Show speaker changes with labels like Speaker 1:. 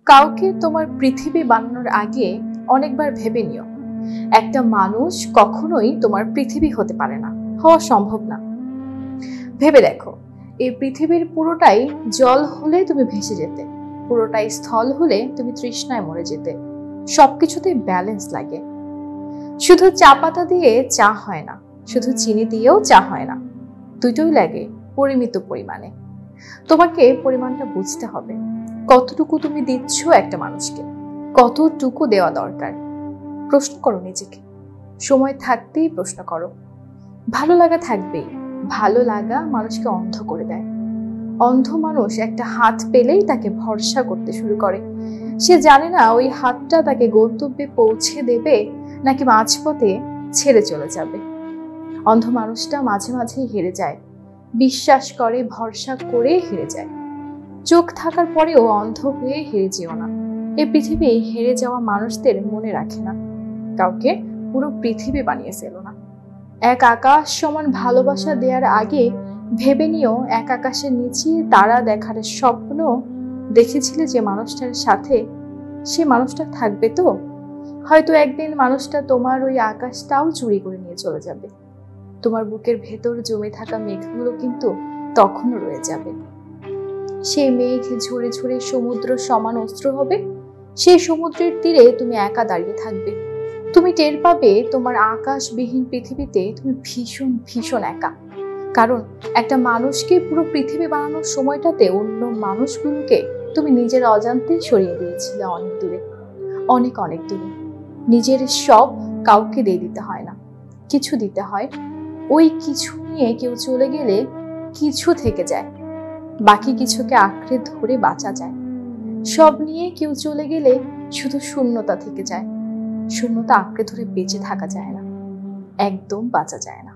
Speaker 1: কাউকে তোমার পৃথিবী বানানোর আগে অনেকবার ভেবে নিও, একটা মানুষ কখনোই তোমার পৃথিবী হতে পারে না, হওয়া সম্ভব না। ভেবে দেখো, এই পৃথিবীর পুরোটাই জল হলে তুমি ভেসে যেতে, পুরোটাই স্থল হলে তুমি তৃষ্ণায় মরে যেতে। সবকিছুতেই ব্যালেন্স লাগে। শুধু চা পাতা দিয়ে চা হয় না, শুধু চিনি দিয়েও চা হয় না, দুটোই লাগে পরিমিত পরিমাণে। তোমাকে পরিমাণটা বুঝতে হবে, কতটুকু তুমি দিচ্ছ একটা মানুষকে, কতটুকু দেওয়া দরকার। প্রশ্ন করো নিজেকে, সময় থাকতেই প্রশ্ন করো। ভালো লাগা থাকবেই, ভালো লাগা মানুষকে অন্ধ করে দেয়। অন্ধ মানুষ একটা হাত পেলেই তাকে ভরসা করতে শুরু করে। সে জানে না ওই হাতটা তাকে গন্তব্যে পৌঁছে দেবে নাকি মাঝপথে ছেড়ে চলে যাবে। অন্ধ মানুষটা মাঝে মাঝে হেরে যায়, বিশ্বাস করে ভরসা করে হেরে যায়। চোখ থাকার পরেও অন্ধ হয়ে হেরে যেও না। এই পৃথিবী হেরে যাওয়া মানুষদের মনে রাখে না। কাউকে পুরো পৃথিবী বানিয়ে ফেলো না। এক আকাশ সমান ভালোবাসা দেওয়ার আগে ভেবে নিও, এক আকাশের নিচে তারা দেখার স্বপ্ন দেখেছিলে যে মানুষটার সাথে, সে মানুষটা থাকবে তো? হয়তো একদিন মানুষটা তোমার ওই আকাশটাও চুরি করে নিয়ে চলে যাবে। তোমার বুকের ভেতর জমে থাকা মেঘগুলো কিন্তু তখনও রয়ে যাবে। সেই মেঘ ঝরে ঝরে সমুদ্র সমান অস্ত্র হবে। সেই সমুদ্রের তীরে তুমি একা দাঁড়িয়ে থাকবে। তুমি টের পাবে তোমার আকাশবিহীন পৃথিবীতে তুমি ভীষণ ভীষণ একা। কারণ একটা মানুষকে পুরো পৃথিবী বানানোর সময়টাতে অন্য মানুষগুলোকে তুমি নিজের অজান্তে সরিয়ে দিয়েছিলে অনেক দূরে, অনেক অনেক দূরে। নিজের সব কাউকে দিয়ে দিতে হয় না, কিছু দিতে হয়। ওই কিছু নিয়ে কেউ চলে গেলে কিছু থেকে যায়, বাকি কিছুকে আঁকড়ে ধরে বাঁচা যায়। সব নিয়ে কেউ চলে গেলে শুধু শূন্যতা থেকে যায়। শূন্যতা আঁকড়ে ধরে বেঁচে থাকা যায় না, একদম বাঁচা যায় না।